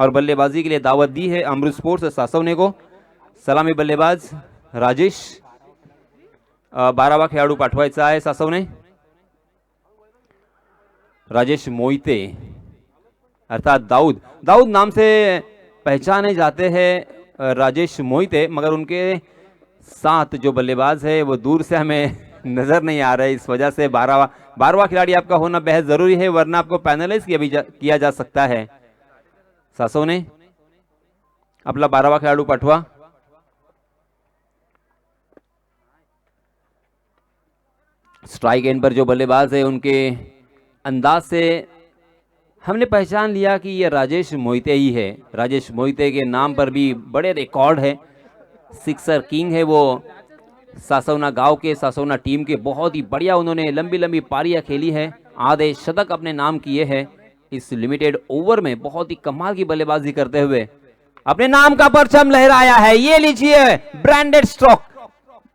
और बल्लेबाजी के लिए दावत दी है अमृत स्पोर्ट्स सासवने को। सलामी बल्लेबाज राजेश, 12वा खेळाडू पाठवायचा आहे सासवने, राजेश मोहिते अर्थात दाऊद। दाऊद नाम से पहचाने जाते हैं राजेश मोहिते, मगर उनके साथ जो बल्लेबाज है वो दूर से हमें नजर नहीं आ रहे। इस वजह से 12वां खिलाड़ी आपका होना बेहद जरूरी है, वरना आपको पैनलाइज किया जा सकता है। सासवने आपला 12वा खेळाडू पाठवा। स्ट्राइक एंड पर जो बल्लेबाज है उनके अंदाज से हमने पहचान लिया कि ये राजेश मोहिते ही है। राजेश मोहिते के नाम पर भी बड़े रिकॉर्ड है, सिक्सर किंग है वो सासवना गांव के, सासवना टीम के। बहुत ही बढ़िया उन्होंने लंबी लंबी पारियां खेली है, आधे शतक अपने नाम किए हैं इस लिमिटेड ओवर में। बहुत ही कमाल की बल्लेबाजी करते हुए अपने नाम का परचम लहराया है। ये लीजिए ब्रांडेड स्ट्रोक,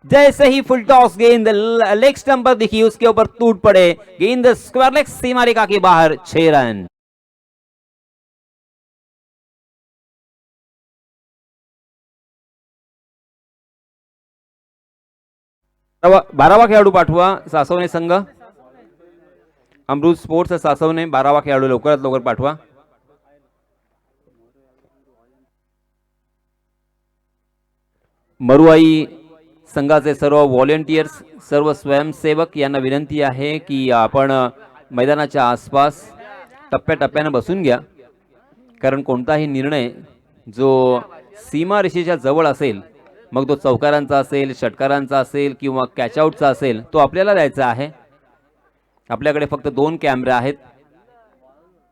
जैसे ही फुल टॉस गेंद लेग स्टंप पर दिखी उसके ऊपर टूट पड़े, गेंद स्क्वायर लेग सीमा रेखा के बाहर, 6 रन। बारावा खेळाडू पाठवा सासवने संघ। अमृत स्पोर्ट्स सासवने 12वा खेळाडू लवकरात लवकर पाठवा। मरुआई संघाचे सर्व व्हॉलेंटियर्स, सर्व स्वयंसेवक यांना विनंती आहे की आपण मैदानाच्या आसपास टप्प्याटप्प्याने बसून घ्या, कारण कोणताही निर्णय जो सीमा रेषेच्या जवळ असेल, मग तो चौकारांचा असेल, षटकारांचा असेल किंवा कॅचआउटचा असेल, तो आपल्याला द्यायचा आहे। आपल्याकडे फक्त 2 कॅमेरे आहेत,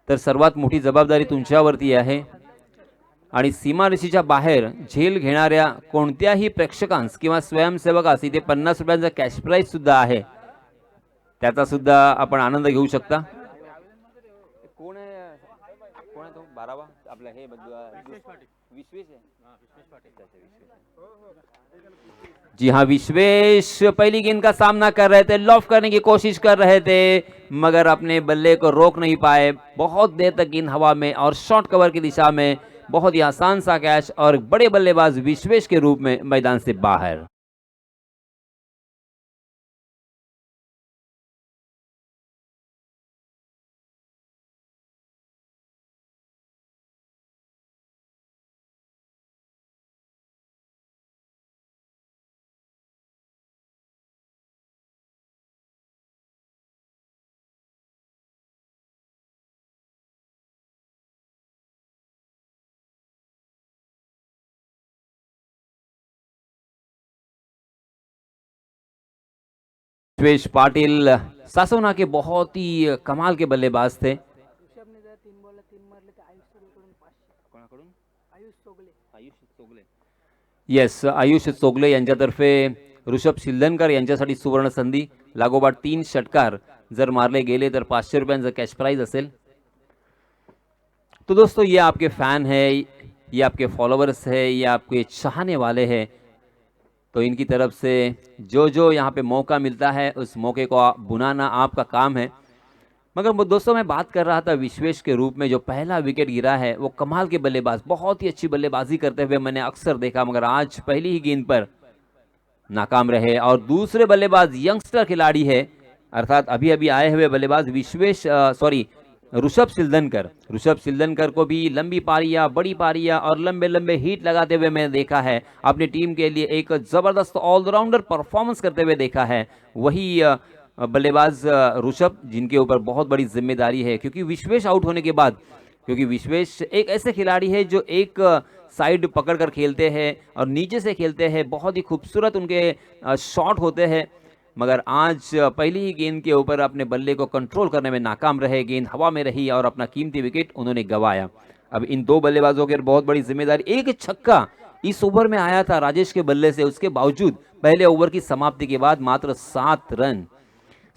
तर सर्वात मोठी जबाबदारी तुमच्यावरती आहे। आणि सीमारेषेच्या बाहेर झेल घेणाऱ्या कोणत्याही प्रेक्षकांस किंवा स्वयंसेवकास इथे 50 रुपयांचा कॅश प्राइज सुद्धा आहे, त्याचा सुद्धा आपण आनंद घेऊ शकता। कोण आहे तो 12वा आपला हे विश्वेश है। जी हाँ, विश्वेश पहली गेंद का सामना कर रहे थे, लॉफ करने की कोशिश कर रहे थे, मगर अपने बल्ले को रोक नहीं पाए। बहुत देर तक गेंद हवा में और शॉर्ट कवर की दिशा में, बहुत ही आसान सा कैच और बड़े बल्लेबाज विश्वेश के रूप में मैदान से बाहर। विश्वेश पाटिल सासवना के बहुत ही कमाल के बल्लेबाज थे। यस, आयुष चोगले यांच्यातर्फे ऋषभ शिल्दनकर यांच्यासाठी सुवर्ण संधी। लागोपाठ 3 षटकार जर मारले गेले तर 500 रुपयांचा कॅश प्राइज असेल। तो दोस्तों, ये आपके फैन है, ये आपके फॉलोअर्स है, ये आपके चाहने वाले हैं, तो इनकी तरफ से जो जो यहाँ पे मौका मिलता है उस मौके को बुनाना आपका काम है। मगर दोस्तों, मैं बात कर रहा था विश्वेश के रूप में जो पहला विकेट गिरा है, वो कमाल के बल्लेबाज, बहुत ही अच्छी बल्लेबाजी करते हुए मैंने अक्सर देखा, मगर आज पहली ही गेंद पर नाकाम रहे। और दूसरे बल्लेबाज यंगस्टर खिलाड़ी है, अर्थात अभी अभी आए हुए बल्लेबाज ऋषभ शिल्दनकर को भी लंबी पारियां, बड़ी पारियां और लंबे लंबे हिट लगाते हुए मैंने देखा है। अपनी टीम के लिए एक जबरदस्त ऑलराउंडर परफॉर्मेंस करते हुए देखा है। वही बल्लेबाज ऋषभ, जिनके ऊपर बहुत बड़ी जिम्मेदारी है, क्योंकि विश्वेश आउट होने के बाद, क्योंकि विश्वेश एक ऐसे खिलाड़ी है जो एक साइड पकड़कर खेलते हैं और नीचे से खेलते हैं, बहुत ही खूबसूरत उनके शॉट होते हैं। मगर आज पहली ही गेंद के ऊपर अपने बल्ले को कंट्रोल करने में नाकाम रहे, गेंद हवा में रही और अपना कीमती विकेट उन्होंने गंवाया। अब इन 2 बल्लेबाजों की बहुत बड़ी जिम्मेदारी। एक छक्का इस ओवर में आया था राजेश के बल्ले से, उसके बावजूद पहले ओवर की समाप्ति के बाद मात्र 7 रन।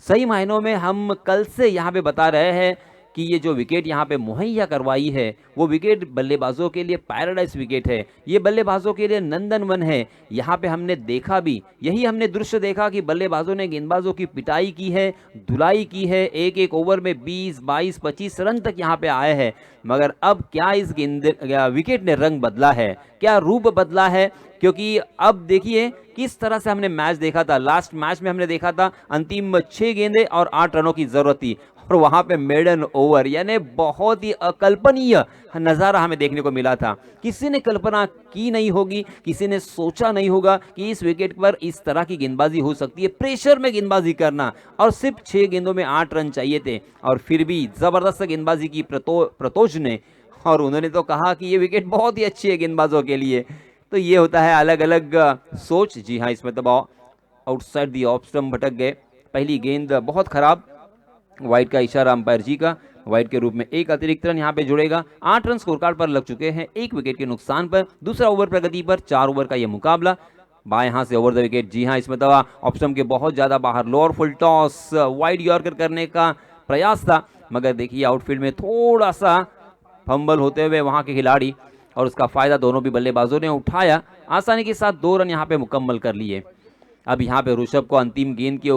सही मायनों में हम कल से यहाँ पे बता रहे हैं कि ये जो विकेट यहाँ पे मुहैया करवाई है वो विकेट बल्लेबाजों के लिए पैराडाइज विकेट है, ये बल्लेबाजों के लिए नंदनवन है। यहाँ पे हमने देखा भी, यही हमने दृश्य देखा कि बल्लेबाजों ने गेंदबाजों की पिटाई की है, धुलाई की है, एक एक ओवर में 20, 22, 25 रन तक यहाँ पे आए हैं। मगर अब क्या इस विकेट ने रंग बदला है, क्या रूप बदला है? क्योंकि अब देखिए किस तरह से हमने मैच देखा था, लास्ट मैच में हमने देखा था अंतिम 6 गेंदें और 8 रनों की जरूरत थी, और वहां पे मेडन ओवर, यानी बहुत ही अकल्पनीय नज़ारा हमें देखने को मिला था। किसी ने कल्पना की नहीं होगी, किसी ने सोचा नहीं होगा कि इस विकेट पर इस तरह की गेंदबाजी हो सकती है, प्रेशर में गेंदबाजी करना, और सिर्फ 6 गेंदों में 8 रन चाहिए थे, और फिर भी जबरदस्त गेंदबाजी की प्रतोष ने, और उन्होंने तो कहा कि ये विकेट बहुत ही अच्छी है गेंदबाजों के लिए। तो ये होता है अलग अलग सोच। जी हाँ, इसमें तो आउटसाइड दी ऑफ स्टंप भटक गए, पहली गेंद बहुत खराब, वाइड का इशारा अंपायर जी का, वाइड के रूप में एक अतिरिक्त रन यहाँ पे जुड़ेगा। 8 रन स्कोर कार्ड पर लग चुके हैं, 1 विकेट के नुकसान पर, दूसरा ओवर प्रगति पर, 4 ओवर का ये मुकाबला। बाएं हाथ से ओवर द विकेट, जी हाँ, इसमें दवा ऑप्शन के बहुत ज़्यादा बाहर, lower full toss, wide yorker करने का प्रयास था, मगर देखिए आउटफील्ड में थोड़ा सा फंबल होते हुए वहाँ के खिलाड़ी, और उसका फ़ायदा दोनों भी बल्लेबाजों ने उठाया, आसानी के साथ 2 रन यहाँ पे मुकम्मल कर लिए। अब यहाँ पे ऋषभ को अंतिम गेंद के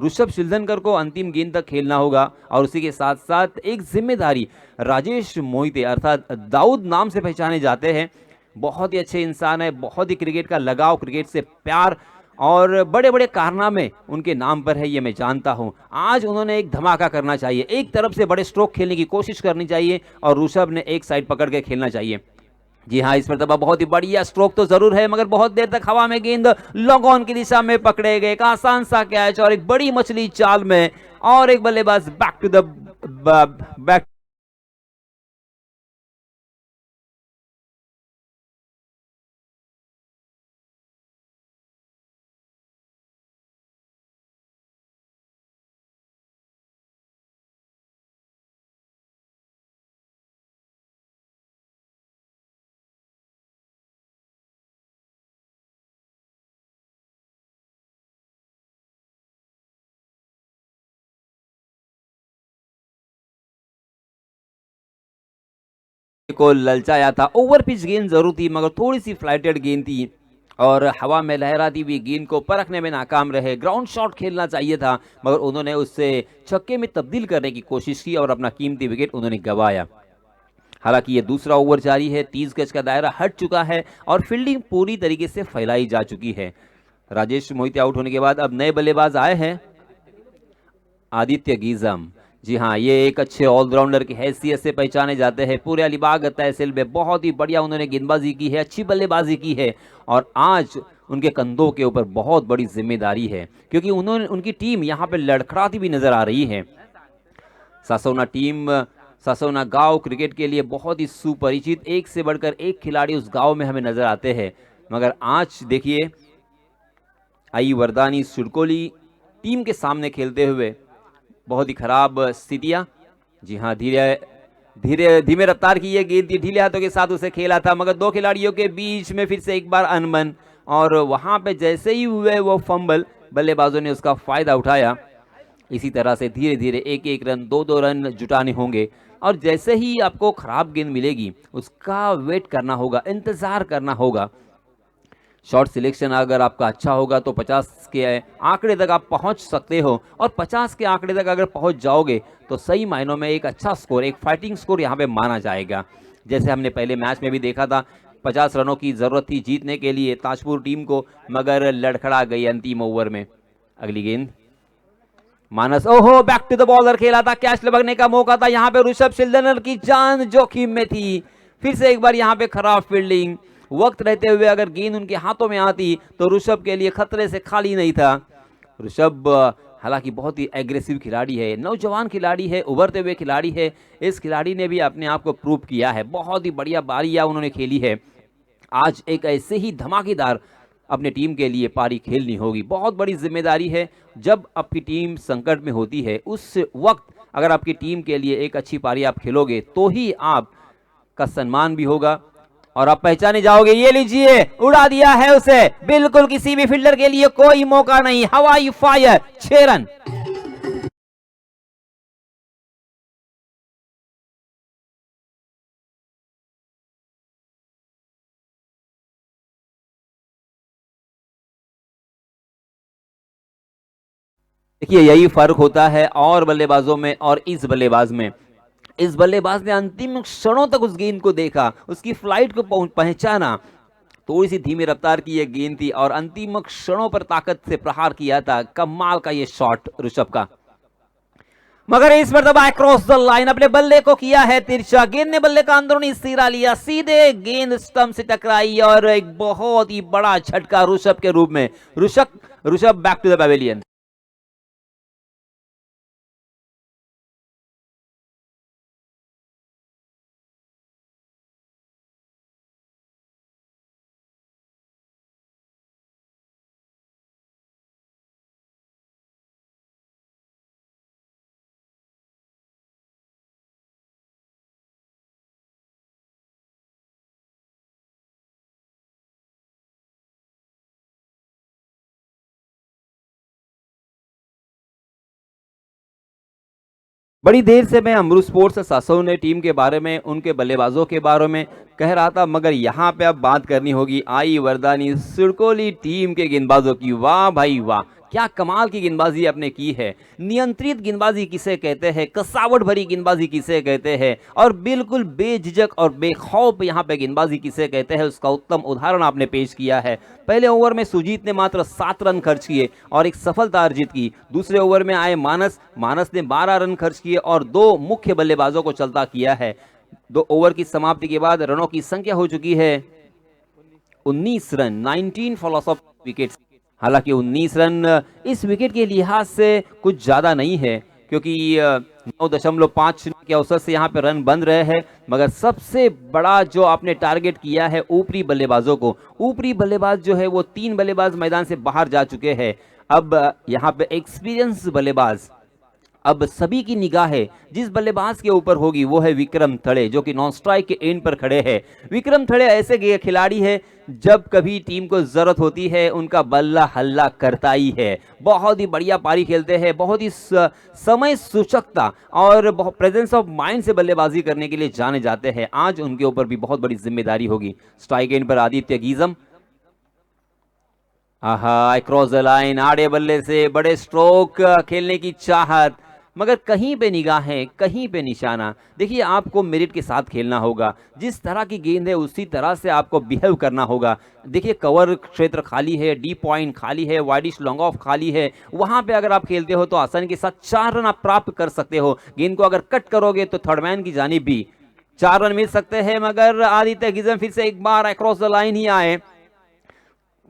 ऋषभ शिलधनकर को अंतिम गेंद तक खेलना होगा, और उसी के साथ साथ एक जिम्मेदारी, राजेश मोहिते अर्थात दाऊद नाम से पहचाने जाते हैं, बहुत ही अच्छे इंसान है, बहुत ही क्रिकेट का लगाव, क्रिकेट से प्यार, और बड़े बड़े कारनामे उनके नाम पर है, ये मैं जानता हूं। आज उन्होंने एक धमाका करना चाहिए, एक तरफ से बड़े स्ट्रोक खेलने की कोशिश करनी चाहिए, और ऋषभ ने एक साइड पकड़ के खेलना चाहिए। जी हाँ, इस मरतबा बहुत ही बढ़िया स्ट्रोक तो जरूर है, मगर बहुत देर तक हवा में गेंद लॉन्ग ऑन की दिशा में पकड़े गए, एक आसान सा कैच, और एक बड़ी मछली चाल में, और एक बल्लेबाज बैक टू द बैक। को ललचाया था, ओवर पिच गेंद जरूर थी, मगर थोड़ी सी फ्लाइटेड गेंद थी, और हवा में लहराती हुई गेंद को परखने में नाकाम रहे। ग्राउंड शॉट खेलना चाहिए था, मगर उन्होंने उससे छक्के में तब्दील करने की कोशिश की, और अपना कीमती विकेट उन्होंने गंवाया। हालांकि ये दूसरा ओवर जारी है, 30 गज का दायरा हट चुका है, और फील्डिंग पूरी तरीके से फैलाई जा चुकी है। राजेश मोहिते आउट होने के बाद अब नए बल्लेबाज आए हैं, आदित्य गीजम। जी हाँ, ये एक अच्छे ऑलराउंडर की हैसियत से पहचाने जाते हैं, पूरे अलीबाग तहसील में बहुत ही बढ़िया उन्होंने गेंदबाजी की है, अच्छी बल्लेबाजी की है, और आज उनके कंधों के ऊपर बहुत बड़ी जिम्मेदारी है, क्योंकि उन्होंने उनकी टीम यहाँ पे लड़खड़ाती भी नजर आ रही है। सासोना टीम, सासोना गांव क्रिकेट के लिए बहुत ही सुपरिचित, एक से बढ़कर एक खिलाड़ी उस गांव में हमें नजर आते हैं, मगर आज देखिए आई वरदानी सुरकोली टीम के सामने खेलते हुए बहुत ही खराब स्थितियां। जी हाँ, धीमे रफ्तार की ये गेंद थी, ढीले हाथों के साथ उसे खेला था, मगर 2 खिलाड़ियों के बीच में फिर से एक बार अनबन, और वहां पे जैसे ही हुए वो फंबल, बल्लेबाजों ने उसका फायदा उठाया। इसी तरह से धीरे धीरे एक एक रन, 2-2 रन जुटाने होंगे, और जैसे ही आपको खराब गेंद मिलेगी उसका वेट करना होगा, इंतजार करना होगा। शॉट सिलेक्शन अगर आपका अच्छा होगा तो 50 के आंकड़े तक आप पहुंच सकते हो, और 50 के आंकड़े तक अगर पहुंच जाओगे तो सही मायनों में एक अच्छा स्कोर, एक फाइटिंग स्कोर यहां पे माना जाएगा। जैसे हमने पहले मैच में भी देखा था, 50 रनों की जरूरत थी जीतने के लिए ताजपुर टीम को, मगर लड़खड़ा गई अंतिम ओवर में। अगली गेंद मानस, ओहो, बैक टू द बॉलर खेला था, कैच लगने का मौका था, यहाँ पे ऋषभ शिलधनकर की जान जोखिम में थी। फिर से एक बार यहाँ पे खराब फील्डिंग, वक्त रहते हुए अगर गेंद उनके हाथों में आती तो ऋषभ के लिए खतरे से खाली नहीं था। ऋषभ हालांकि बहुत ही एग्रेसिव खिलाड़ी है, नौजवान खिलाड़ी है, उभरते हुए खिलाड़ी है, इस खिलाड़ी ने भी अपने आप को प्रूव किया है, बहुत ही बढ़िया बारियां उन्होंने खेली है। आज एक ऐसे ही धमाकेदार अपने टीम के लिए पारी खेलनी होगी, बहुत बड़ी जिम्मेदारी है। जब आपकी टीम संकट में होती है उस वक्त अगर आपकी टीम के लिए एक अच्छी पारी आप खेलोगे तो ही आपका सम्मान भी होगा, और आप पहचाने जाओगे। ये लीजिए, उड़ा दिया है उसे, बिल्कुल किसी भी फील्डर के लिए कोई मौका नहीं, हवाई फायर, 6 रन। देखिए यही फर्क होता है और बल्लेबाजों में और इस बल्लेबाज में। इस बल्लेबाज ने अंतिम क्षणों तक उस गेंद को देखा, उसकी फ्लाइट को पहचाना। थोड़ी सी धीमी रफ्तार की ये गेंद थी और अंतिम क्षणों पर ताकत से प्रहार किया था। कमाल का ये शॉट ऋषभ का, मगर इस मरतबा क्रॉस द लाइन अपने बल्ले को किया है तिरछा। गेंद ने बल्ले का अंदरूनी सिरा लिया, सीधे गेंद स्टंप से टकराई और एक बहुत ही बड़ा झटका ऋषभ के रूप में। Rishabh back to the pavilion. बड़ी देर से मैं अमरू स्पोर्ट्स सासों ने टीम के बारे में, उनके बल्लेबाजों के बारे में कह रहा था, मगर यहाँ पे अब बात करनी होगी आई वरदानी सिडकोली टीम के गेंदबाजों की। वाह भाई वाह, क्या कमाल की गेंदबाजी आपने की है। नियंत्रित गेंदबाजी किसे कहते हैं, कसावट भरी गेंदबाजी किसे कहते हैं, और बिल्कुल बेझिझक और बेखौफ यहाँ पे गेंदबाजी किसे कहते हैं, उसका उत्तम उदाहरण आपने पेश किया है। पहले ओवर में सुजीत ने मात्र 7 रन खर्च किए और एक सफलता अर्जित की। दूसरे ओवर में आए मानस ने 12 रन खर्च किए और 2 मुख्य बल्लेबाजों को चलता किया है। 2 ओवर की समाप्ति के बाद रनों की संख्या हो चुकी है 19 रन, 19 फॉलोस ऑफ विकेट्स। हालांकि 19 रन इस विकेट के लिहाज से कुछ ज्यादा नहीं है, क्योंकि 9.5 के औसत से यहाँ पे रन बन रहे हैं। मगर सबसे बड़ा जो आपने टारगेट किया है ऊपरी बल्लेबाजों को, ऊपरी बल्लेबाज जो है वो 3 बल्लेबाज मैदान से बाहर जा चुके हैं। अब यहाँ पे एक्सपीरियंस बल्लेबाज, अब सभी की निगाहें जिस बल्लेबाज के ऊपर होगी वो है विक्रम थड़े, जो कि नॉन स्ट्राइक के एंड पर खड़े हैं। विक्रम थड़े ऐसे खिलाड़ी है, जब कभी टीम को जरूरत होती है उनका बल्ला हल्ला करता ही है। बहुत ही बढ़िया पारी खेलते हैं, बहुत ही समय सूचकता और प्रेजेंस ऑफ माइंड से बल्लेबाजी करने के लिए जाने जाते हैं। आज उनके ऊपर भी बहुत बड़ी जिम्मेदारी होगी। स्ट्राइक एंड पर आदित्य गीजम, आहा क्रॉस द लाइन, आड़े बल्ले से बड़े स्ट्रोक खेलने की चाहत, मगर कहीं पे निगाहें, कहीं पे निशाना। देखिए आपको मेरिट के साथ खेलना होगा, जिस तरह की गेंद है उसी तरह से आपको बिहेव करना होगा। देखिए कवर क्षेत्र खाली है, डी पॉइंट खाली है, वाइडिश लॉन्ग ऑफ खाली है, वहां पे अगर आप खेलते हो तो आसानी के साथ 4 रन आप प्राप्त कर सकते हो। गेंद को अगर कट करोगे तो थर्डमैन की जानिब भी 4 रन मिल सकते हैं। मगर आदित्य गिजम फिर से एक बार अक्रॉस द लाइन ही आए,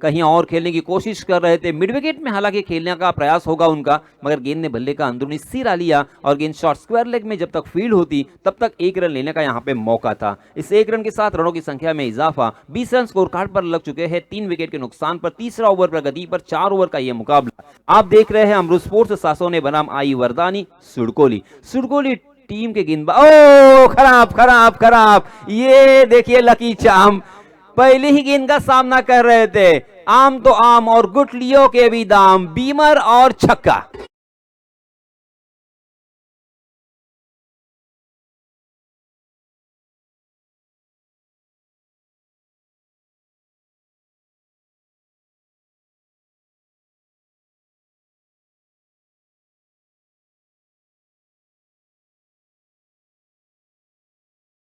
कहीं और खेलने की कोशिश कर रहे थे। मिड विकेट में हालांकि खेलने का प्रयास होगा उनका, मगर गेंद ने बल्ले का अंदरूनी सिरा लिया और गेंद शॉर्ट स्क्वायर लेग में जब तक फील्ड होती तब तक 1 रन लेने का यहां पे मौका था। इस 1 रन के साथ रनों की संख्या में इजाफा, 20 रन स्कोर कार्ड पर लग चुके हैं 3 विकेट के नुकसान पर। तीसरा ओवर प्रगति पर 4 ओवर का यह मुकाबला आप देख रहे हैं अमृत स्पोर्ट्स सासों ने बनाम आई वरदानी सिडकोली टीम के गेंदबाज। ओ खराब खराब खराब, ये देखिए लकी चार्म पहली ही गेंद का सामना कर रहे थे। आम तो आम और गुटलियों के भी दाम, बीमर और छक्का।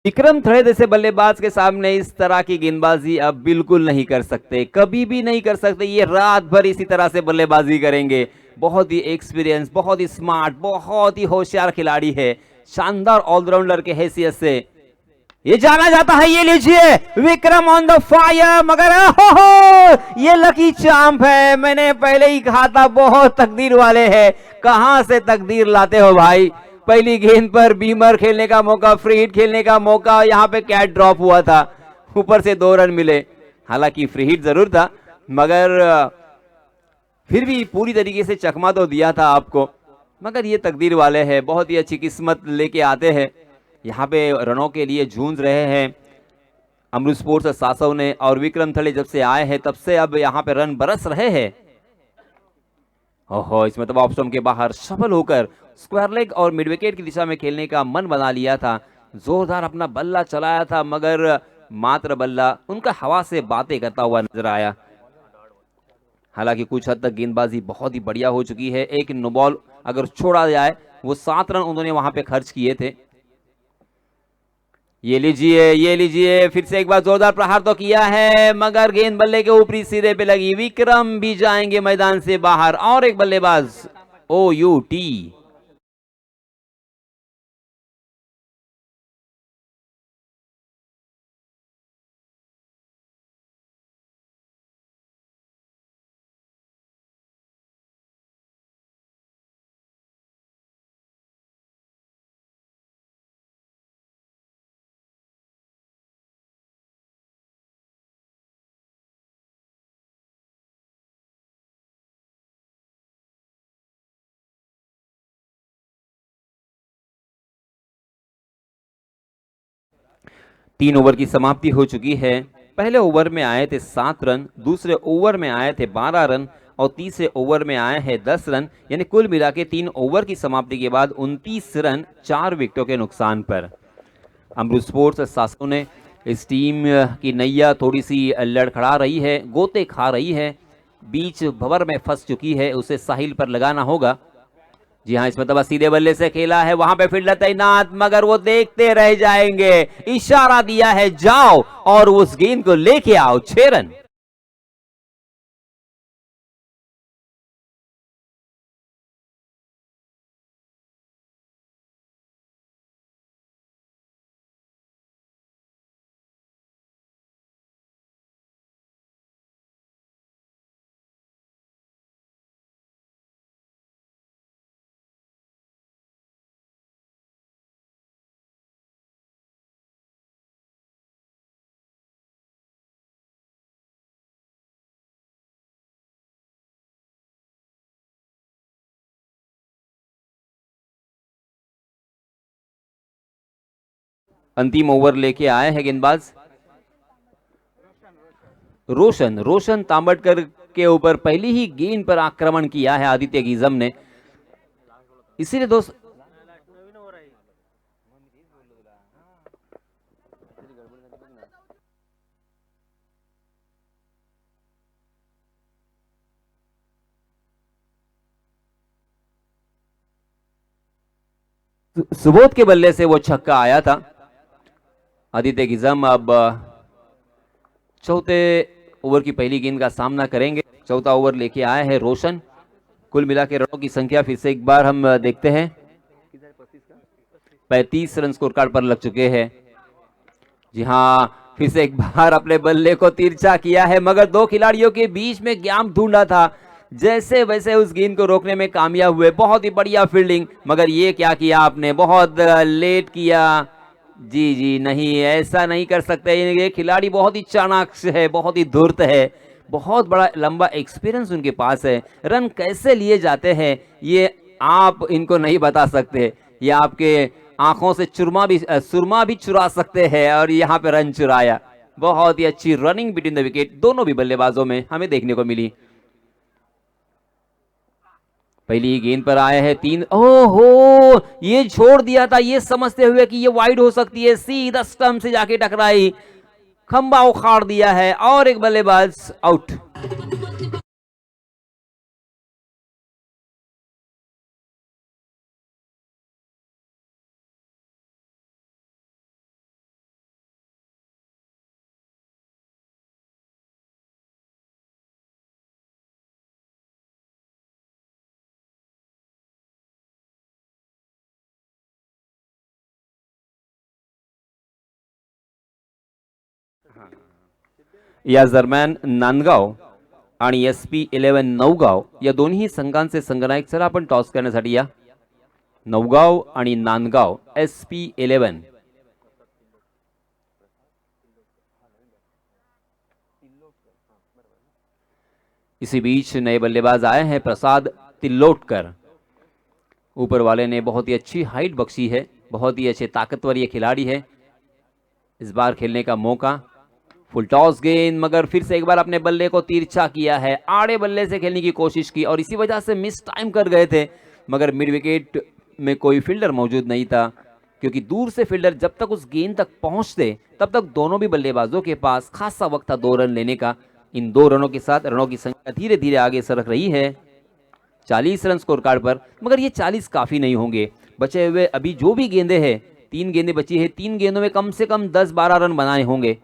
विक्रम थड़े जैसे बल्लेबाज के सामने इस तरह की गेंदबाजी अब बिल्कुल नहीं कर सकते, कभी भी नहीं कर सकते। ये रात भर इसी तरह से बल्लेबाजी करेंगे। बहुत ही एक्सपीरियंस, बहुत ही स्मार्ट, बहुत ही होशियार खिलाड़ी है, शानदार ऑलराउंडर के हैसियत से ये जाना जाता है। ये लीजिए विक्रम ऑन द फायर, मगर हो ये लकी चांप है। मैंने पहले ही कहा था बहुत तकदीर वाले हैं। कहां से तकदीर लाते हो भाई। पहली गेंद पर बीमर खेलने का मौका, फ्री हिट खेलने का मौका, यहां पे कैच ड्रॉप हुआ था, ऊपर से 2 रन मिले। हालांकि फ्री हिट जरूर था, मगर फिर भी पूरी तरीके से चकमा तो दिया था आपको। मगर ये तकदीर वाले हैं, बहुत ही अच्छी किस्मत लेके आते हैं। यहाँ पे रनों के लिए जूझ रहे हैं अमृत स्पोर्ट्स सासव ने, और विक्रम थड़े जब से आए हैं तब से अब यहाँ पे रन बरस रहे हैं। ओहो, इसमें तो ऑफ स्टंप के बाहर सफल होकर स्क्वायर लेग और मिड विकेट की दिशा में खेलने का मन बना लिया था। जोरदार अपना बल्ला चलाया था, मगर मात्र बल्ला उनका हवा से बातें करता हुआ नजर आया। हालांकि कुछ हद तक गेंदबाजी बहुत ही बढ़िया हो चुकी है। एक नो बॉल अगर छोड़ा जाए, वो 7 रन उन्होंने वहां पे खर्च किए थे। ये लीजिए, फिर से एक बार जोरदार प्रहार तो किया है, मगर गेंद बल्ले के ऊपरी सिरे पे लगी। विक्रम भी जाएंगे मैदान से बाहर। और एक बल्लेबाज OUT। तीन ओवर की समाप्ति हो चुकी है। पहले ओवर में आए थे 7 रन, दूसरे ओवर में आए थे 12 रन और तीसरे ओवर में आए हैं 10 रन। यानी कुल मिला के 3 ओवर की समाप्ति के बाद 29 रन 4 विकेटों के नुकसान पर। अमृत स्पोर्ट्स शासकों ने इस टीम की नैया थोड़ी सी लड़खड़ा रही है, गोते खा रही है, बीच भंवर में फंस चुकी है, उसे साहिल पर लगाना होगा। जी हाँ, इस मतलब सीधे बल्ले से खेला है, वहां पे फील्डर तैनात, मगर वो देखते रह जाएंगे। इशारा दिया है जाओ और उस गेंद को लेके आओ। 6 रन। अंतिम ओवर लेके आए हैं गेंदबाज रोशन तांबटकर के ऊपर पहली ही गेंद पर आक्रमण किया है आदित्य गिजम ने। इसीलिए दोस्त सुबोध के बल्ले से वो छक्का आया था। आदित्य गिजम अब चौथे ओवर की पहली गेंद का सामना करेंगे। चौथा ओवर लेके आए हैं रोशन। कुल मिला के रनों की संख्या फिर से एक बार हम देखते हैं, 35 रन स्कोर कार्ड पर लग चुके हैं। जी हाँ, फिर से एक बार अपने बल्ले को तिरछा किया है, मगर दो खिलाड़ियों के बीच में गैप ढूंढा था, जैसे वैसे उस गेंद को रोकने में कामयाब हुए। बहुत ही बढ़िया फील्डिंग, मगर ये क्या किया आपने, बहुत लेट किया। जी नहीं, ऐसा नहीं कर सकते। ये खिलाड़ी बहुत ही चाणाक्ष है, बहुत ही धूर्त है, बहुत बड़ा लंबा एक्सपीरियंस उनके पास है। रन कैसे लिए जाते हैं ये आप इनको नहीं बता सकते। ये आपके आंखों से सुरमा भी चुरा सकते हैं, और यहाँ पे रन चुराया। बहुत ही अच्छी रनिंग बिटवीन द विकेट दोनों भी बल्लेबाजों में हमें देखने को मिली। पहली गेंद पर आया है 3। ओहो, ये छोड़ दिया था, ये समझते हुए कि ये वाइड हो सकती है, सीधा स्टंप से जाके टकराई, खंबा उखाड़ दिया है, और एक बल्लेबाज आउट। या दरम्यान नांदगाव आणि SP11 नवगाव या दोन्ही संघांचे संघनायक, चला आपण टॉस करण्यासाठी या। नवगाव आणि नांदगाव SP11। इसी बीच नए बल्लेबाज आए हैं प्रसाद तिल्लोटकर। ऊपर वाले ने बहुत ही अच्छी हाइट बख्शी है, बहुत ही अच्छे ताकतवर ये खिलाड़ी है। इस बार खेलने का मौका, फुल टॉस गेंद, मगर फिर से एक बार अपने बल्ले को तिरछा किया है, आड़े बल्ले से खेलने की कोशिश की और इसी वजह से मिस टाइम कर गए थे। मगर मिड विकेट में कोई फील्डर मौजूद नहीं था, क्योंकि दूर से फील्डर जब तक उस गेंद तक पहुंचते तब तक दोनों भी बल्लेबाजों के पास खासा वक्त था 2 रन लेने का। इन 2 रनों के साथ रनों की संख्या धीरे धीरे आगे सरक रही है 40 रन स्कोर कार्ड पर, मगर ये 40 काफ़ी नहीं होंगे। बचे हुए अभी जो भी गेंदे हैं, 3 गेंदें बची है, 3 गेंदों में कम से कम 10-12 रन बनाने होंगे।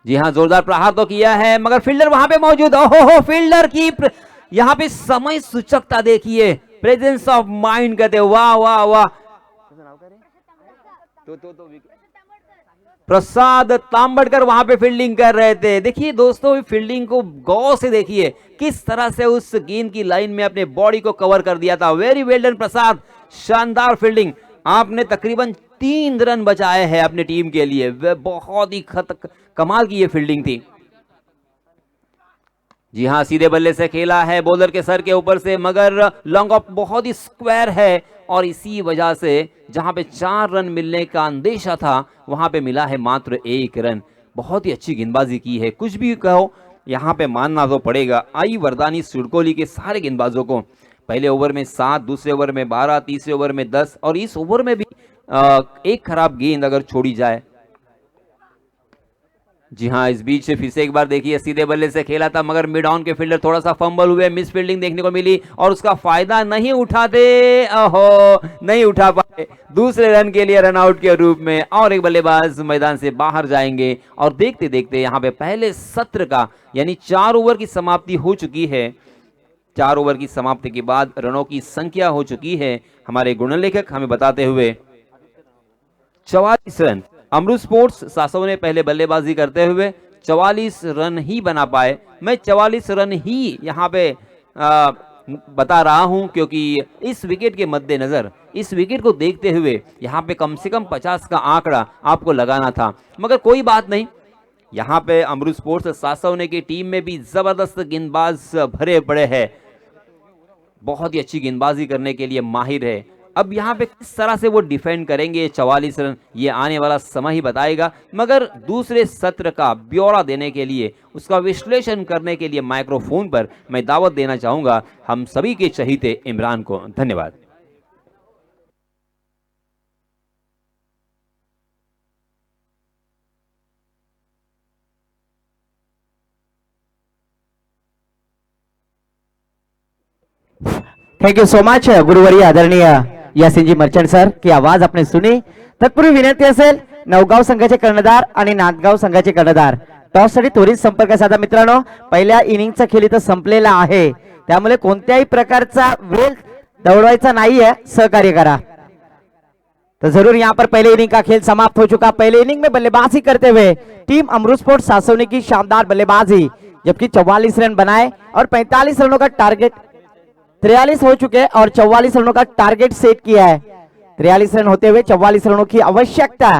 जी हाँ, जोरदार प्रहार तो किया है, मगर फील्डर वहां पे मौजूद। ओहो, फील्डर की यहाँ पे समय सूचकता देखिए, प्रेजेंस ऑफ माइंड कहते हैं। वाह वाह वाह। प्रसाद तांबड़कर वहां पे फील्डिंग कर रहे थे। देखिए दोस्तों, फील्डिंग को गौर से देखिए, किस तरह से उस गेंद की लाइन में अपने बॉडी को कवर कर दिया था। वेरी वेल डन प्रसाद, शानदार फील्डिंग। आपने तकरीबन 3 रन बचाए हैं अपनी टीम के लिए। वे बहुत ही कमाल की ये फील्डिंग थी। जी हाँ, सीधे बल्ले से खेला है बॉलर के सर के ऊपर से, मगर लॉन्ग ऑफ बहुत ही स्क्वायर है और इसी वजह से जहां पे 4 रन मिलने का अंदेशा था वहां पे मिला है मात्र 1 रन। बहुत ही अच्छी गेंदबाजी की है, कुछ भी कहो यहाँ पे मानना तो पड़ेगा आई वरदानी सुरकोली के सारे गेंदबाजों को। पहले ओवर में 7, दूसरे ओवर में 12, तीसरे ओवर में 10 और इस ओवर में भी एक खराब गेंद अगर छोड़ी जाए। जी हाँ, इस बीच से फिर से एक बार देखिए, सीधे बल्ले से खेला था मगर मिड ऑन के फील्डर थोड़ा सा फंबल हुए, मिस फील्डिंग देखने को मिली और उसका फायदा नहीं उठाते। ओहो, नहीं उठा पाए। दूसरे रन के लिए रन आउट के रूप में और एक बल्लेबाज मैदान से बाहर जाएंगे। और देखते देखते यहाँ पे पहले सत्र का यानी 4 ओवर की समाप्ति हो चुकी है। 4 ओवर की समाप्ति के बाद रनों की संख्या हो चुकी है, हमारे गुणलेखक हमें बताते हुए 44 रन। अमृत स्पोर्ट्स सासों ने पहले बल्लेबाजी करते हुए 44 रन ही बना पाए। मैं 44 रन ही यहाँ पे बता रहा हूं क्योंकि इस विकेट के मद्देनजर, इस विकेट को देखते हुए यहाँ पे कम से कम 50 का आंकड़ा आपको लगाना था, मगर कोई बात नहीं। यहाँ पे अमृत स्पोर्ट्स सासोने की टीम में भी जबरदस्त गेंदबाज भरे पड़े हैं, बहुत ही अच्छी गेंदबाजी करने के लिए माहिर है। अब यहाँ पे किस तरह से वो डिफेंड करेंगे 44 रन, ये आने वाला समय ही बताएगा। मगर दूसरे सत्र का ब्यौरा देने के लिए, उसका विश्लेषण करने के लिए माइक्रोफोन पर मैं दावत देना चाहूंगा हम सभी के चहीते इमरान को। धन्यवाद। थैंक यू सो मच गुरुवर्य आदरणीय यासिन जी मर्चंट सर की आवाज आपने सुनी। तत्पूर्वी विनंती असेल नवगाव संघाचे कर्णधार आणि नांदगाव संघाचे कर्णधार टॉससाठी त्वरित संपर्क साधा। मित्रांनो, पहिल्या इनिंगचा खेळ इथं संपलेला आहे, त्यामुळे कोणत्याही प्रकारचा वेळ दौडवायचा नाहीये, सहकार्य करा। तो जरूर यहाँ पर पहले इनिंग का खेल समाप्त हो चुका। पहले इनिंग में बल्लेबाजी करते हुए टीम अमृत स्पोर्ट्स सासोने की शानदार बल्लेबाजी, जबकि 44 रन बनाए और 45 रनों का टारगेट 43 हो चुके और 44 रनों का टारगेट सेट किया है। 43 रन होते हुए 44 रनों की आवश्यकता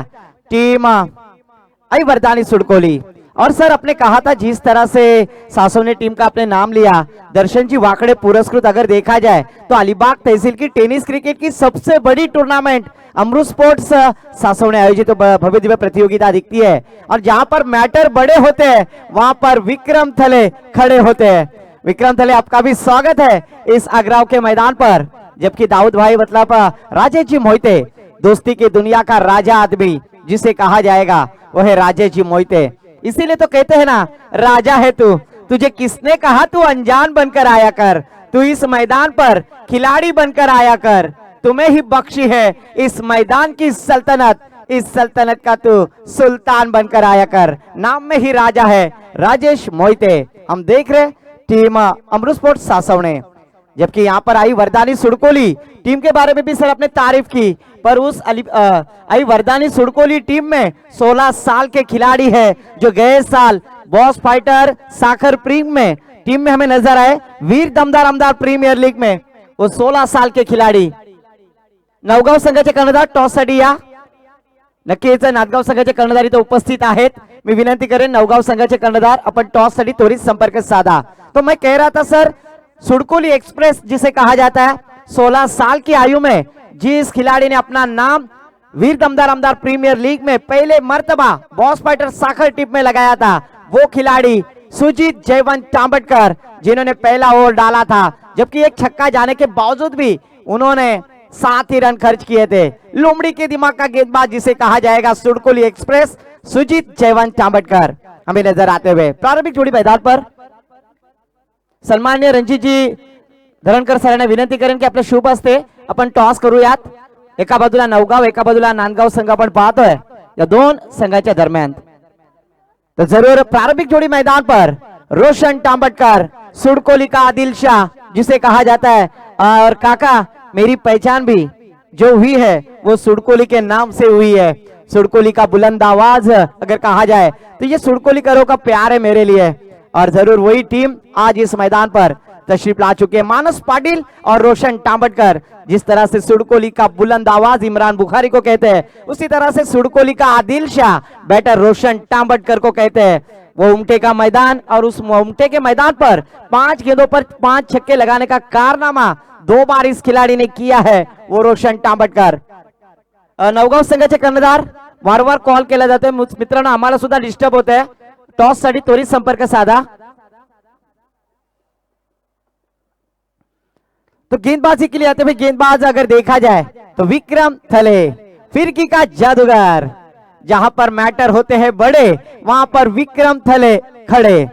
टीम आई वरदानी सुरकोली। और सर आपने कहा था जिस तरह से सासोने टीम का आपने नाम लिया, दर्शन जी वाकड़े पुरस्कृत अगर देखा जाए तो अलीबाग तहसील की टेनिस क्रिकेट की सबसे बड़ी टूर्नामेंट अमृत स्पोर्ट्स सासोने आयोजित तो भव्य दिव्य प्रतियोगिता दिखती है। और जहां पर मैटर बड़े होते हैं वहां पर विक्रम थले खड़े होते हैं। विक्रम थले, आपका भी स्वागत है इस अग्राव के मैदान पर। जबकि दाऊद भाई मतलब राजेश जी मोहिते, दोस्ती की दुनिया का राजा आदमी जिसे कहा जाएगा वो है राजेश जी मोहिते। इसीलिए तो कहते हैं ना, राजा है तू, तुझे किसने कहा तू अनजान बनकर आया कर, तू इस मैदान पर खिलाड़ी बनकर आया कर, तुम्हें ही बख्शी है इस मैदान की सल्तनत, इस सल्तनत का तू सुल्तान बनकर आया कर। नाम में ही राजा है राजेश मोहिते। हम देख रहे टीम अमृत स्पोर्ट्स सासवने, जबकि यहाँ पर आई वरदानी सुरकोली टीम के बारे में भी सर आपने तारीफ की, पर उस आई वरदानी सुरकोली टीम में 16 साल के खिलाड़ी है जो गए साल बॉस फाइटर साखर प्रीम में टीम में हमें नजर आए, वीर दमदार आमदार प्रीमियर लीग में वो 16 साल के खिलाड़ी। नवगाव संघाचे कर्णधार टॉस साठी या, नक्कीच नांदगाव संघाचे कर्णधार इथे उपस्थित आहेत। मी विनंती करेन नवगाव संघाचे कर्णधार आपण टॉस साठी त्वरित संपर्क साधा। तो मैं कह रहा था सर, सुरकोली एक्सप्रेस जिसे कहा जाता है, 16 साल की आयु में जिस खिलाड़ी ने अपना नाम वीर दमदार आमदार प्रीमियर लीग में पहले मर्तबा बॉस फाइटर साखर टीम में लगाया था, वो खिलाड़ी सुजीत जयवंत तांबटकर, जिन्होंने पहला ओवर डाला था, जबकि एक छक्का जाने के बावजूद भी उन्होंने 7 ही रन खर्च किए थे। लोमड़ी के दिमाग का गेंदबाज जिसे कहा जाएगा सुरकोली एक्सप्रेस सुजीत जयवंत तांबटकर। हमें नजर आते हुए। प्रारंभिक जोडी मैदान पर सन्मान्य रणजितजी धरणकर सरांना विनंती करेन की आपल्या शुभ हस्ते आपण टॉस करूयात। एका बाजूला नवगाव, एका बाजूला नांदगाव संघ आपण पाहतोय या दोन संघाच्या दरम्यान। तो जरूर प्रारंभिक जोड़ी मैदान पर रोशन तांबटकर, सुड़कोली का आदिल शाह जिसे कहा जाता है, और काका मेरी पहचान भी जो हुई है वो सुड़कोली के नाम से हुई है। सुड़कोली का बुलंद आवाज अगर कहा जाए तो ये सुड़कोलीकरों का प्यार है मेरे लिए, और जरूर वही टीम आज इस मैदान पर तशरीफ ला चुके हैं। मानस पाटिल और रोशन तांबटकर, जिस तरह से सुड़कोली का बुलंद आवाज इमरान बुखारी को कहते हैं, उसी तरह से सुड़कोली का आदिल शाह बैटर रोशन तांबटकर को कहते हैं। वो उमटे का मैदान, और उस उमटे के मैदान पर 5 गेंदों पर 5 छक्के लगाने का कारनामा 2 बार इस खिलाड़ी ने किया है, वो रोशन तांबटकर। नवगाव संघाचे कर्णधार वारंवार कॉल केला जातोय मित्रांनो, आम्हाला सुद्धा डिस्टर्ब होत आहे। टॉस साठी त्वरित संपर्क साधा। तो गेंदबाजी के लिए आते हुए गेंदबाज अगर देखा जाए तो विक्रम थले, फिरकी का जादूगर। जहां पर मैटर होते हैं बड़े वहां पर विक्रम थले खड़े।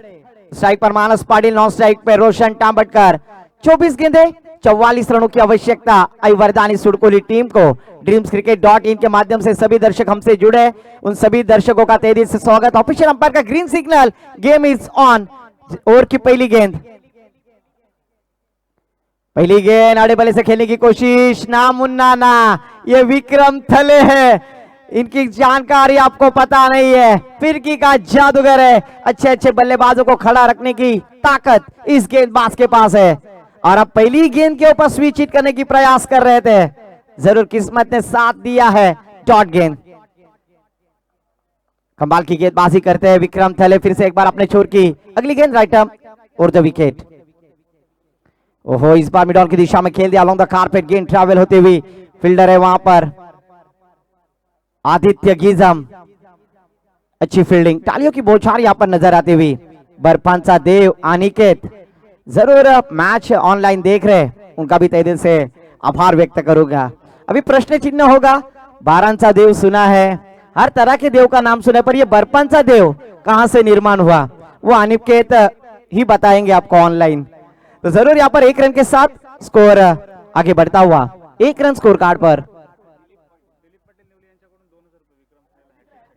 स्ट्राइक पर मानस पाटिल, नॉन स्ट्राइक पे रोशन तांबटकर। 24 गेंदे 44 रनों की आवश्यकता आई वरदानी सुड़कोली टीम को। ड्रीम्सक्रिकेट.in के माध्यम से सभी दर्शक हमसे जुड़े, उन सभी दर्शकों का तहे दिल से स्वागत। ऑफिशियल अंपायर का green signal, game is on. Over की पहली गेंद, पहली गेंद आड़े बल्ले से खेलने की कोशिश, ना मुन्ना ना, ये विक्रम थले है, इनकी जानकारी आपको पता नहीं है। फिरकी का जादूगर है, अच्छे अच्छे बल्लेबाजों को खड़ा रखने की ताकत इस गेंदबाज के पास है, और अब पहली गेंद के ऊपर स्विच हिट करने की प्रयास कर रहे थे, जरूर किस्मत ने साथ दिया है। डॉट गेंद, कमाल की गेंदबाजी करते हैं विक्रम थले, फिर से एक बार अपने छोर की अगली गेंद राइट आर्म और द विकेट। ओहो, इस बार मिड ऑन की दिशा में खेल दिया अलोंग द कारपेट, गेंद ट्रैवल होती हुई, फील्डर है वहां पर आदित्य गीजम, अच्छी फील्डिंग, तालियों की बौछार यहां पर नजर आती हुई। बरपांचा देव, अनिकेत, जरूर मैच ऑनलाइन देख रहे, उनका भी तहे दिल से आभार व्यक्त करूंगा। अभी प्रश्न चिन्ह होगा, बारांचा देव सुना है, हर तरह के देव का नाम सुना है, पर ये बरपांचा देव कहां से निर्माण हुआ वो अनिकेत ही बताएंगे आपको ऑनलाइन। तो जरूर यहाँ पर 1 रन के साथ स्कोर आगे बढ़ता हुआ, 1 रन स्कोर कार्ड पर।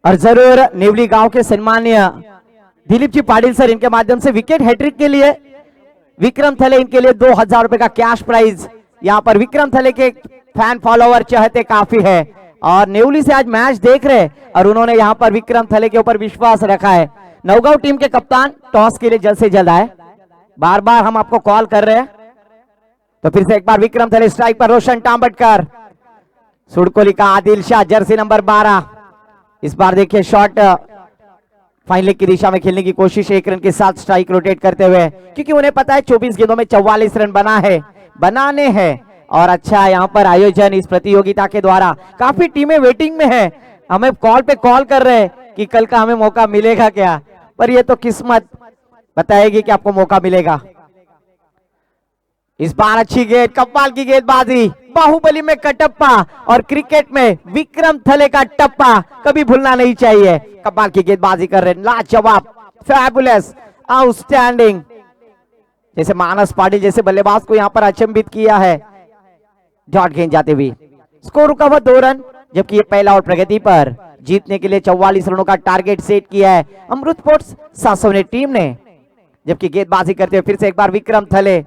और जरूर नेवली गांव के सम्मान्य दिलीप जी पाटिल सर, इनके माध्यम से विकेट हैट्रिक के लिए विक्रम थले, इनके लिए 2000 रुपए का कैश प्राइज। यहाँ पर विक्रम थले के फैन फॉलोवर चाहते काफी है, और नेवली से आज मैच देख रहे, और उन्होंने यहाँ पर विक्रम थले के ऊपर विश्वास रखा है। नवगांव टीम के कप्तान टॉस के लिए जल्द से जल्द आए, बार बार हम आपको कॉल कर रहे हैं। तो फिर से एक बार विक्रम थले, स्ट्राइक पर रोशन तांबटकर, सुड़कोली का आदिल शाह, जर्सी नंबर 12। इस बार देखिए शॉट फाइन लेग की दिशा में खेलने की कोशिश, 1 रन के साथ स्ट्राइक रोटेट करते हुए, क्योंकि उन्हें पता है 24 गेंदों में 44 रन बनाने हैं। और अच्छा यहाँ पर आयोजन इस प्रतियोगिता के द्वारा, काफी टीमें वेटिंग में है, हमें कॉल पे कॉल कर रहे हैं कि कल का हमें मौका मिलेगा क्या, पर ये तो किस्मत बताएगी कि आपको मौका मिलेगा। इस बार अच्छी गेंद, कव्वाल की गेंदबाजी, बाहुबली में कटप्पा और क्रिकेट में विक्रम थले का टप्पा कभी भूलना नहीं चाहिए। कव्वाल की गेंदबाजी कर रहे, लाजवाब, फैबुलस, आउटस्टैंडिंग, जैसे मानस पाटिल जैसे बल्लेबाज को यहां पर अचंभित किया है। डॉट गेंद जाते हुए, स्कोर रुका हुआ 2 रन, जबकि ये पहला और प्रगति पर जीतने के लिए 44 रनों का टारगेट सेट किया है अमृत स्पोर्ट्स 700 टीम ने। जबकि गेंदबाजी करते हुए फिर से एक बार विक्रम थले,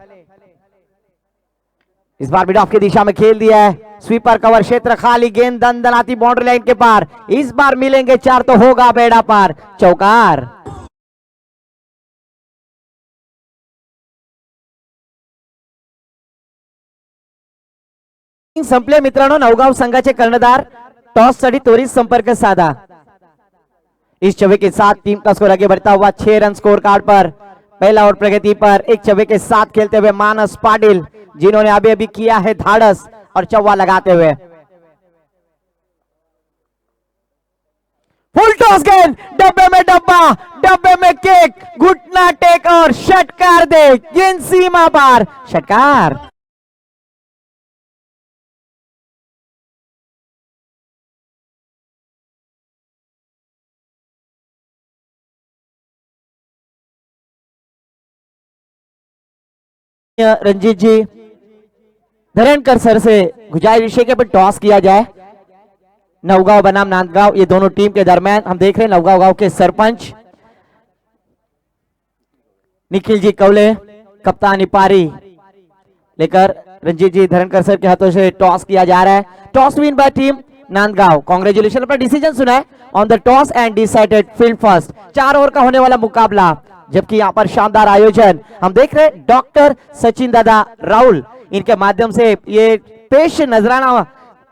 इस बार मिड ऑफ की दिशा में खेल दिया है, स्वीपर कवर, क्षेत्र खाली, गेंद दंदनाती बाउंड्री लाइन के पार, इस बार मिलेंगे 4 तो होगा बेड़ा पार, चौकार। संपले मित्रांनो, नवगाव संघाचे कर्णधार टॉस साठी त्वरित संपर्क साधा। इस छवे के साथ टीम का स्कोर आगे बढ़ता हुआ 6 रन स्कोर कार्ड पर। पहला और प्रगति पर एक छवे के साथ खेलते हुए मानस पाटिल, जिन्होंने अभी अभी किया है धाड़स और चौवा लगाते हुए। फुल टॉस गेंद, डब्बे में डब्बा, डब्बे में केक, घुटना टेक और षटकार दे, गेंद सीमा पार, षटकार। रंजीत जी धरणकर सर से गुजारिश है कि अपन टॉस किया जाए। नवगांव बनाम नांदगांव ये दोनों टीम के दरमियान हम देख रहे हैं नवगांव गांव के सरपंच निखिल जी कवले कप्तानी पारी लेकर रंजीत जी धरणकर सर के हाथों से टॉस किया जा रहा है। Toss win bye team Nandgaon. Congratulation अपना डिसीजन सुना है on the toss and decided field first. 4 over का होने वाला मुकाबला, जबकि यहाँ पर शानदार आयोजन हम देख रहे हैं डॉक्टर सचिन दादा राहुल इनके माध्यम से ये पेश नजराना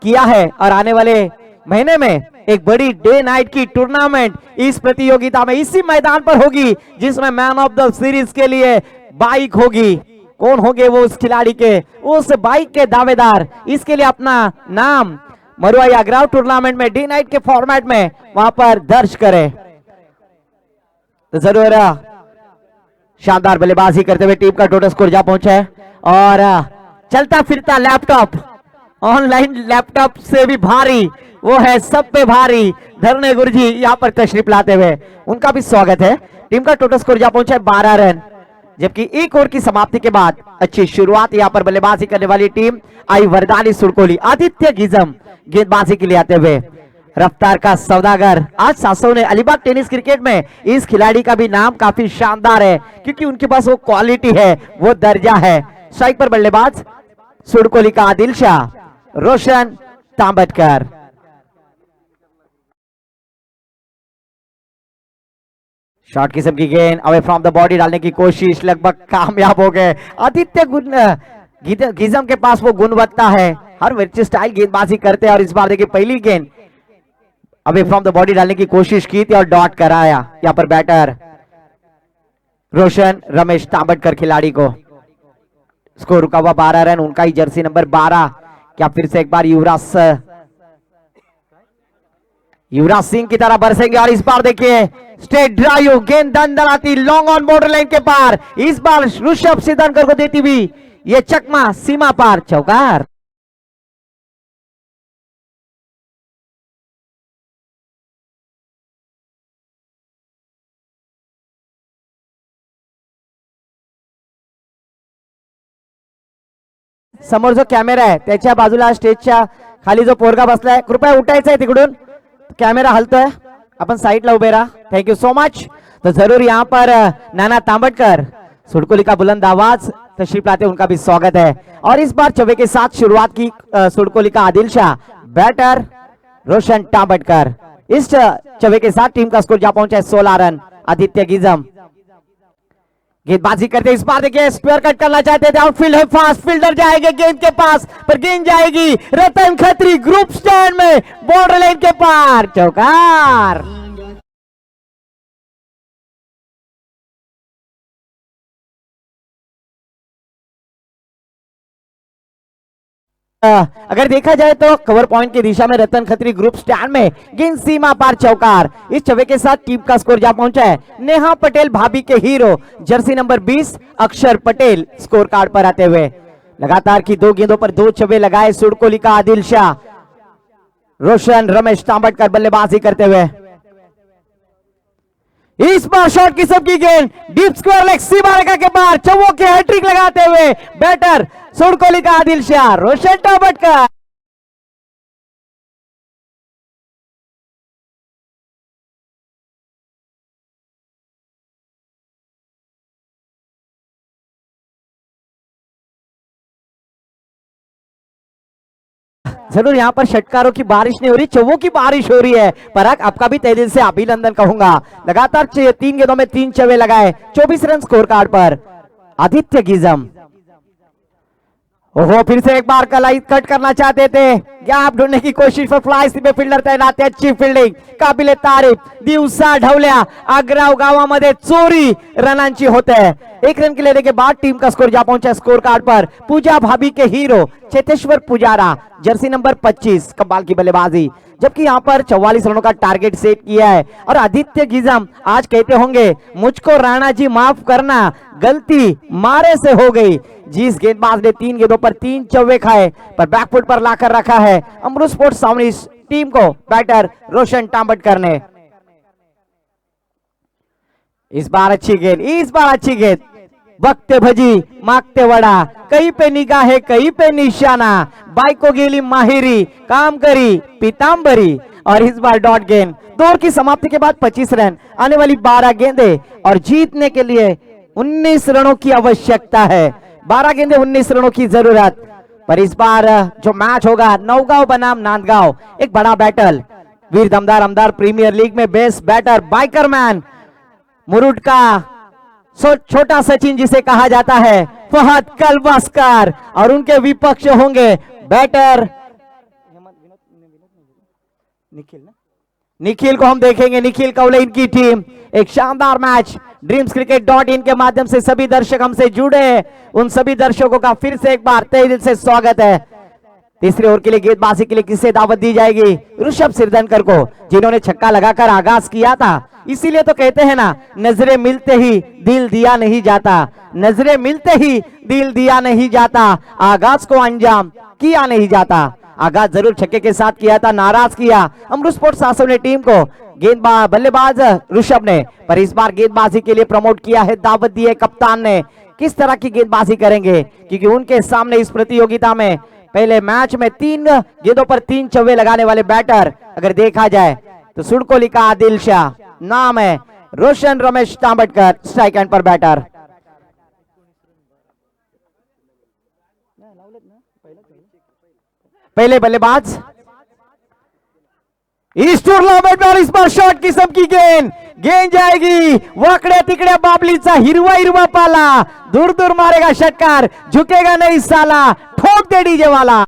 किया है और आने वाले महीने में एक बड़ी डे नाइट की टूर्नामेंट इस प्रतियोगिता में इसी मैदान पर होगी जिसमें मैन ऑफ द सीरीज के लिए बाइक होगी। कौन होंगे वो उस खिलाड़ी के उस बाइक के दावेदार, इसके लिए अपना नाम मरुआ याग्राव टूर्नामेंट में डे नाइट के फॉर्मेट में वहां पर दर्ज करें। तो जरूर शानदार बल्लेबाजी करते हुए टीम का टोटल स्कोर जा पहुंचा है और चलता फिरता लैपटॉप, ऑनलाइन लैपटॉप से भी भारी वो है सब पे भारी धरने गुरुजी यहाँ पर तशरीफ लाते हुए, उनका भी स्वागत है। टीम का टोटल स्कोर जा पहुंचा है 12 रन, जबकि एक ओवर की समाप्ति के बाद अच्छी शुरुआत यहाँ पर बल्लेबाजी करने वाली टीम आई वरदानी सुड़कोली आदित्य गिजम गेंदबाजी के लिए आते हुए। रफ्तार का सौदागर आज सासों ने अलीबाग टेनिस क्रिकेट में इस खिलाड़ी का भी नाम काफी शानदार है क्योंकि उनके पास वो क्वालिटी है, वो दर्जा है। स्ट्राइक पर बल्लेबाज सुड़कोली का आदिल शाह, रोशन तांबटकर। शॉर्ट किस्म की गेंद अवे फ्रॉम द बॉडी डालने की कोशिश, लगभग कामयाब हो गए। आदित्य गिजम के पास वो गुणवत्ता है, हर विर्ची स्टाइल गेंदबाजी करते हैं और इस बार देखिए पहली गेंद अवे फ्रॉम द बॉडी डालने की कोशिश की थी और डॉट कराया यहाँ पर बैटर रोशन रमेश तांबटकर खिलाड़ी को। स्कोर रुका हुआ 12 रन, उनका ही जर्सी नंबर 12। क्या फिर से एक बार युवराज सिंह की तरह बरसेंगे और इस बार देखिए स्ट्रेट ड्राइव गेंद दंदनाती लॉन्ग ऑन बॉर्डर लाइन के पार, इस बार ऋषभ सिद्धनकर को देती हुई ये चकमा सीमा पार चौकार। समोर जो कॅमेरा आहे त्याच्या बाजूला स्टेजच्या खाली जो पोरगा बसलाय कृपया उठायचं आहे तिकडून, कॅमेरा हलतोय, अपन साइडला उभे रहा। Thank you so much. तो जरूर यहाँ पर नाना तांबटकर सुड़कोली का बुलंद आवाज तशरीफ लाते, उनका भी स्वागत है। और इस बार चौबे के साथ शुरुआत की सुड़कोली का आदिल शाह, बैटर रोशन तांबटकर। इस चौबे के साथ टीम का स्कोर जा पहुंचा है 16 रन। आदित्य गिजम गेंदबाजी करते इस बार देखिए स्क्वायर कट करना चाहते थे, आउटफील्ड है, फास्ट फील्डर जाएंगे गेंद के पास पर गेंद जाएगी रतन खत्री ग्रुप स्टैंड में बॉर्डर लाइन के पार चौकार। अगर देखा जाए तो कवर पॉइंट की दिशा में रतन खत्री ग्रुप स्टैंड में गेंद सीमा पार चौकार। इस छवे के साथ टीम का स्कोर जा पहुंचा है नेहा पटेल भाभी के हीरो जर्सी नंबर 20 अक्षर पटेल स्कोर कार्ड पर आते हुए। लगातार की 2 गेंदों पर 2 छवे लगाए सुड़कोली का आदिल शाह, रोशन रमेश तांबटकर बल्लेबाजी करते हुए। इस बार शॉट की सबकी गेंद डीप स्क्वायर लेग सीमा रेखा के पार चौवो के हैट्रिक लगाते हुए बैटर सुड़कोली का आदिल शाह, रोशन तांबटकर। जरूर यहाँ पर षटकारों की बारिश नहीं हो रही, चौवों की बारिश हो रही है। पराग आपका भी तहे दिल से अभिनंदन कहूंगा। लगातार 3 गेंदों में 3 चौवे लगाए, 24 रन स्कोर कार्ड पर आदित्य गिजम। ओहो फिर से एक बार कलाई कट करना चाहते थे, गैप ढूंढने की कोशिश पर फ्लाई पे फील्डर तैनात है, अच्छी फील्डिंग काबिले तारीफ। दिवसा ढवल्या आग्राव गावामध्ये चोरी रनांची होते है। 1 रन के लेने के बाद टीम का स्कोर जा पहुंचा स्कोर कार्ड पर पूजा भाभी के hero Cheteshwar Pujara Jersey number 25 कमाल की बल्लेबाजी, जबकि यहाँ पर 44 रनों का टारगेट सेट किया है। और आदित्य गिजम आज कहते होंगे मुझको राणा जी माफ करना, गलती मारे से हो गई। जिस गेंदबाज ने 3 गेंदों पर 3 चौवे खाए पर बैकफुट पर लाकर रखा है अमृत स्पोर्ट्स सामने इस टीम को बैटर रोशन तांबटकर ने। इस बार अच्छी गेंद बघते भजी मागते वडा, कहीं पे निगाह है कहीं पे निशाना, बायको गेली माहिरी काम करी पीतांबरी। और इस बार डॉट गेंद, दौर की समाप्ति के बाद 25 रन, आने वाली 12 गेंदें और जीतने के लिए 19 रनों की आवश्यकता है। 12 गेंदें 19 रनों की जरूरत। पर इस बार जो मैच होगा नौगांव बनाम नांदगांव, एक बड़ा बैटल। वीर दमदार अमदार प्रीमियर लीग में best batter biker man Murud का छोटा सचिन जिसे कहा जाता है, फहद कलवास्कर, और उनके विपक्ष होंगे बैटर निखिल को हम देखेंगे। निखिल कौले इनकी टीम। एक शानदार मैच dreamscricket.in के माध्यम से सभी दर्शक हमसे जुड़े, उन सभी दर्शकों का फिर से एक बार तहे दिल से स्वागत है। तीसरे ओवर के लिए गेंदबाजी के लिए किसे दावत दी जाएगी? ऋषभ सिरदनकर को, जिन्होंने छक्का लगाकर आगाज किया था। इसीलिए तो कहते हैं ना, नजरें मिलते ही दिल दिया नहीं जाता, नजरें मिलते ही दिल दिया नहीं जाता, आगाज को अंजाम किया नहीं जाता। आगाज जरूर छक्के के साथ किया था, नाराज किया अमृत स्पोर्ट्स सासव ने टीम को। बल्लेबाज ऋषभ ने, पर इस बार गेंदबाजी के लिए प्रमोट किया है, दावत दी है कप्तान ने। किस तरह की गेंदबाजी करेंगे, क्योंकि उनके सामने इस प्रतियोगिता में पहले मैच में 3 गेंदों पर 3 चौवे लगाने वाले बैटर अगर देखा जाए तो सुड़कोली का आदिल शाह, नाम है रोशन रमेश तांबटकर, स्ट्राइक एंड पर बैटर। पहले बल्लेबाज इस टूर्नामेंट में इस बार शॉर्ट किस्म की गेंद जाएगी वाकड़े तिकड़े बाबलीचा हिरवा हिरवा पाला, दूर दूर मारेगा षटकार, झुकेगा नहीं साला, ठोक दे डीजे वाला।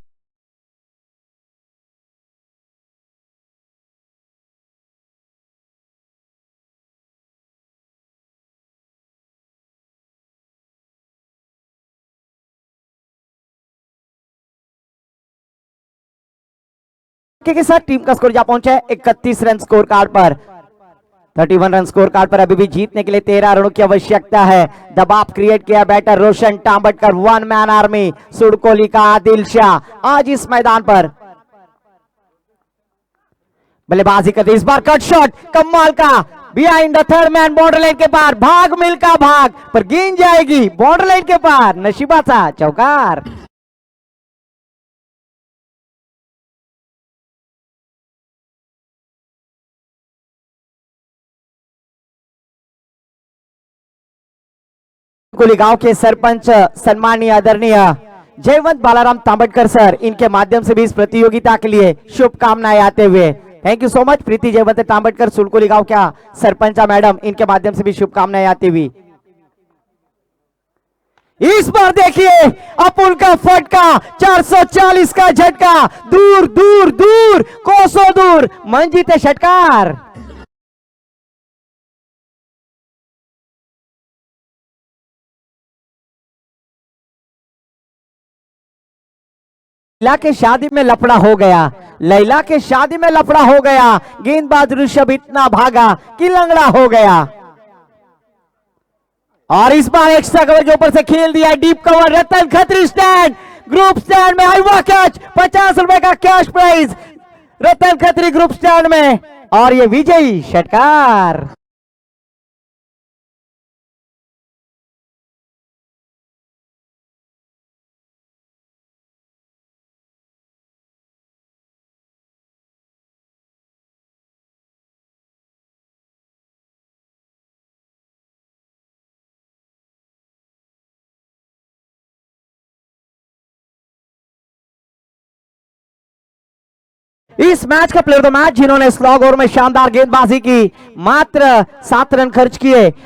के साथ टीम का स्कोर जा पहुंचा है 31 रन स्कोर कार्ड पर। 31 रन स्कोर कार्ड पर अभी भी जीतने के लिए 13 रनों की आवश्यकता है। दबाव क्रिएट किया बैटर रोशन तांबटकर, 1 मैन आर्मी, सुड़कोली का आदिल शाह आज इस मैदान पर बल्लेबाजी करते। इस बार कट शॉट कमाल का, behind the third man, border line के पार, भाग मिल्का भाग, पर गेंद जाएगी बॉर्डर लाइन के पार, नशीबाचा चौकार। गांव के सरपंच सम्मानीय आदरणीय जयवंत बालाराम तांबटकर सर, इनके माध्यम से भी इस प्रतियोगिता के लिए शुभकामनाएं आते हुए, थैंक यू सो मच। प्रीति जयवंत तांबटकर सुलकोली गांव का सरपंचा मैडम, इनके माध्यम से भी शुभकामनाएं आती हुई। इस बार देखिए अपुल का फटका, 440 का झटका, दूर दूर दूर कोसों दूर मंजिते षटकार। लैला के शादी में लफड़ा हो गया, लैला के शादी में लफड़ा हो गया, गेंदबाज ऋषभ इतना भागा कि लंगड़ा हो गया। और इस बार एक्स्ट्रा कवर के ऊपर से खेल दिया, डीप कवर, रतन खत्री स्टैंड, ग्रुप स्टैंड में हाईवा कैच, 50 रुपए का कैश प्राइज रतन खत्री ग्रुप स्टैंड में, और ये विजयी षटकार। इस मैच का प्लेयर ऑफ द मैच जिन्होंने स्लॉग ओवर में शानदार गेंदबाजी की, मात्र 7 रन खर्च किए,